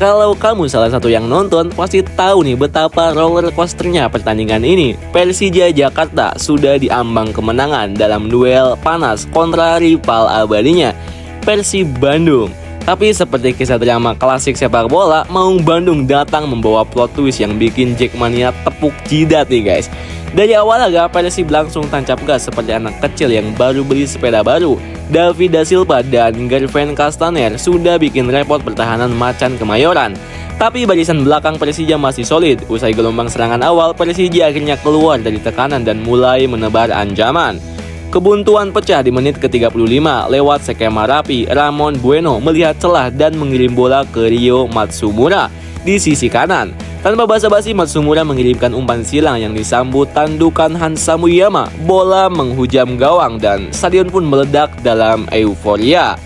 Kalau kamu salah satu yang nonton, pasti tahu nih betapa roller coasternya pertandingan ini. Persija Jakarta sudah diambang kemenangan dalam duel panas kontra rival abadinya, Persib Bandung. Tapi seperti kisah drama klasik sepak bola, Maung Bandung datang membawa plot twist yang bikin Jackmania tepuk jidat nih guys. Dari awal laga, Persib langsung tancap gas seperti anak kecil yang baru beli sepeda baru. David Da Silva dan Gervin Castaner sudah bikin repot pertahanan Macan Kemayoran. Tapi barisan belakang Persija masih solid. Usai gelombang serangan awal, Persija akhirnya keluar dari tekanan dan mulai menebar ancaman. Kebuntuan pecah di menit ke-35 lewat skema rapi. Ramon Bueno melihat celah dan mengirim bola ke Rio Matsumura di sisi kanan. Tanpa basa-basi, Matsumura mengirimkan umpan silang yang disambut tandukan Hansa Muyama. Bola menghujam gawang dan stadion pun meledak dalam euforia.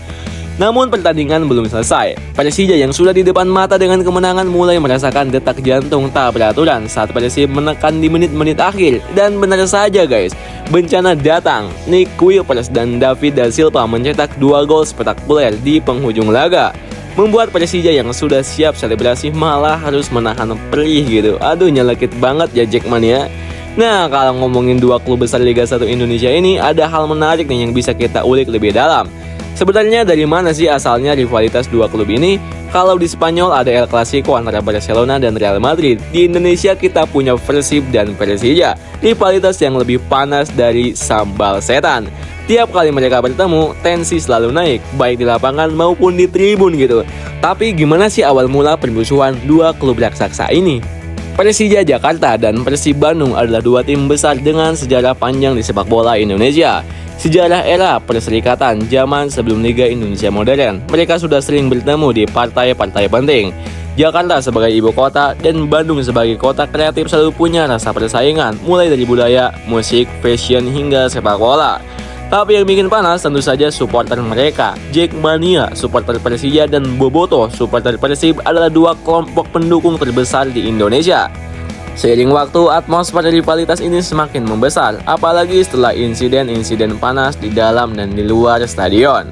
Namun pertandingan belum selesai. Persija yang sudah di depan mata dengan kemenangan mulai merasakan detak jantung tak beraturan saat Persib menekan di menit-menit akhir. Dan benar saja guys, bencana datang. Nick Kuipers dan David Da Silva mencetak 2 gol spektakuler di penghujung laga, membuat Persija yang sudah siap selebrasi malah harus menahan perih gitu. Aduh, nyelekit banget ya Jackmania. Nah, kalau ngomongin dua klub besar Liga 1 Indonesia ini, ada hal menarik nih yang bisa kita ulik lebih dalam. Sebenarnya dari mana sih asalnya rivalitas dua klub ini? Kalau di Spanyol ada El Clasico antara Barcelona dan Real Madrid. Di Indonesia kita punya Persib dan Persija, rivalitas yang lebih panas dari sambal setan. Tiap kali mereka bertemu, tensi selalu naik, baik di lapangan maupun di tribun gitu. Tapi gimana sih awal mula permusuhan dua klub raksasa ini? Persija Jakarta dan Persib Bandung adalah dua tim besar dengan sejarah panjang di sepak bola Indonesia. Sejarah era perserikatan zaman sebelum Liga Indonesia modern, mereka sudah sering bertemu di partai-partai penting. Jakarta sebagai ibu kota dan Bandung sebagai kota kreatif selalu punya rasa persaingan, mulai dari budaya, musik, fashion, hingga sepak bola. Tapi yang bikin panas tentu saja supporter mereka. Jackmania, supporter Persija, dan Bobotoh, supporter Persib adalah dua kelompok pendukung terbesar di Indonesia. Seiring waktu, atmosfer rivalitas ini semakin membesar, apalagi setelah insiden-insiden panas di dalam dan di luar stadion.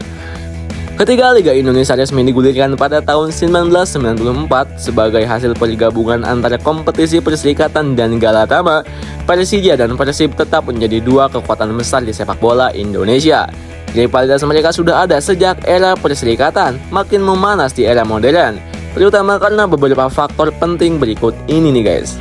Ketika Liga Indonesia resmi digulirkan pada tahun 1994 sebagai hasil pergabungan antara kompetisi Perserikatan dan Galatama, Persija dan Persib tetap menjadi dua kekuatan besar di sepak bola Indonesia. Rivalitas mereka sudah ada sejak era Perserikatan, makin memanas di era modern, terutama karena beberapa faktor penting berikut ini nih guys.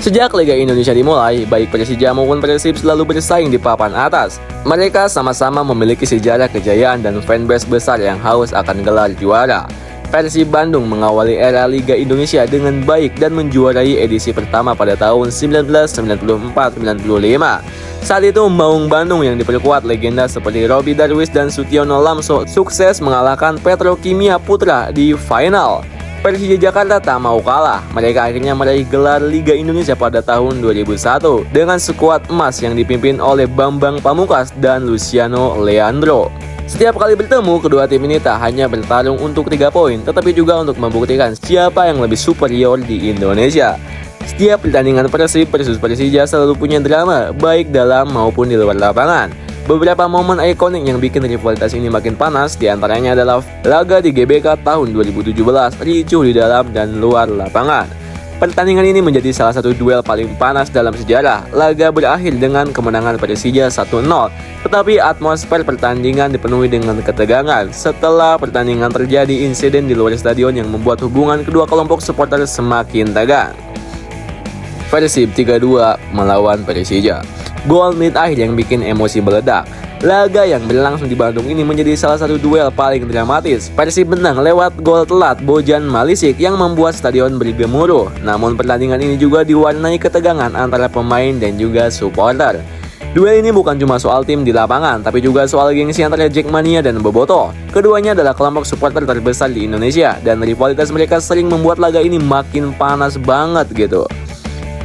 Sejak Liga Indonesia dimulai, baik Persija maupun Persib selalu bersaing di papan atas. Mereka sama-sama memiliki sejarah kejayaan dan fanbase besar yang haus akan gelar juara. Persib Bandung mengawali era Liga Indonesia dengan baik dan menjuarai edisi pertama pada tahun 1994-95. Saat itu Maung Bandung yang diperkuat legenda seperti Robby Darwish dan Sutiono Lamso sukses mengalahkan Petrokimia Putra di final. Persija Jakarta tak mau kalah, mereka akhirnya meraih gelar Liga Indonesia pada tahun 2001 dengan skuad emas yang dipimpin oleh Bambang Pamungkas dan Luciano Leandro. Setiap kali bertemu, kedua tim ini tak hanya bertarung untuk 3 poin, tetapi juga untuk membuktikan siapa yang lebih superior di Indonesia. Setiap pertandingan Persib versus Persija selalu punya drama, baik dalam maupun di luar lapangan. Beberapa momen ikonik yang bikin rivalitas ini makin panas diantaranya adalah laga di GBK tahun 2017, ricuh di dalam dan luar lapangan. Pertandingan ini menjadi salah satu duel paling panas dalam sejarah. Laga berakhir dengan kemenangan Persija 1-0, tetapi atmosfer pertandingan dipenuhi dengan ketegangan. Setelah pertandingan terjadi insiden di luar stadion yang membuat hubungan kedua kelompok supporter semakin tegang. Persib 3-2 melawan Persija. Gol menit akhir yang bikin emosi meledak. Laga yang berlangsung di Bandung ini menjadi salah satu duel paling dramatis. Persib menang lewat gol telat Bojan Malisik yang membuat stadion bergemuruh. Namun pertandingan ini juga diwarnai ketegangan antara pemain dan juga supporter. Duel ini bukan cuma soal tim di lapangan, tapi juga soal gengsi antara Jackmania dan Bobotoh. Keduanya adalah kelompok supporter terbesar di Indonesia, dan rivalitas mereka sering membuat laga ini makin panas banget gitu.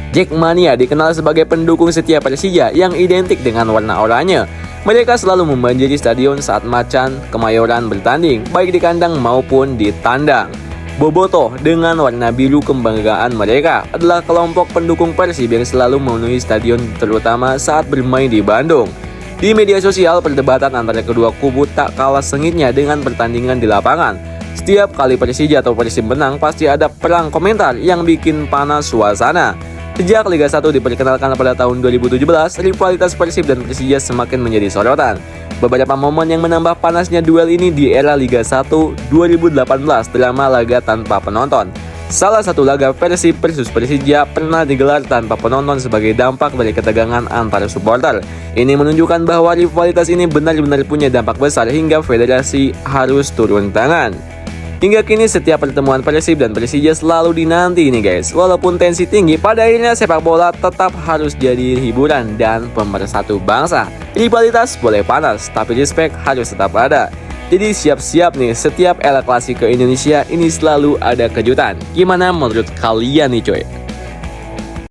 Jackmania dikenal sebagai pendukung setia Persija yang identik dengan warna oranye. Mereka selalu membanjiri stadion saat Macan Kemayoran bertanding, baik di kandang maupun di tandang. Bobotoh dengan warna biru kebanggaan mereka adalah kelompok pendukung Persib yang selalu memenuhi stadion terutama saat bermain di Bandung. Di media sosial, perdebatan antara kedua kubu tak kalah sengitnya dengan pertandingan di lapangan. Setiap kali Persija atau Persib menang, pasti ada perang komentar yang bikin panas suasana. Sejak Liga 1 diperkenalkan pada tahun 2017, rivalitas Persib dan Persija semakin menjadi sorotan. Beberapa momen yang menambah panasnya duel ini di era Liga 1 2018 drama laga tanpa penonton. Salah satu laga Persib versus Persija pernah digelar tanpa penonton sebagai dampak dari ketegangan antar supporter. Ini menunjukkan bahwa rivalitas ini benar-benar punya dampak besar hingga federasi harus turun tangan. Hingga kini setiap pertemuan Persib dan Persija selalu dinanti nih guys. Walaupun tensi tinggi, pada akhirnya sepak bola tetap harus jadi hiburan dan pemersatu bangsa. Rivalitas boleh panas, tapi respect harus tetap ada. Jadi siap-siap nih, setiap El Clasico Indonesia ini selalu ada kejutan. Gimana menurut kalian nih coy?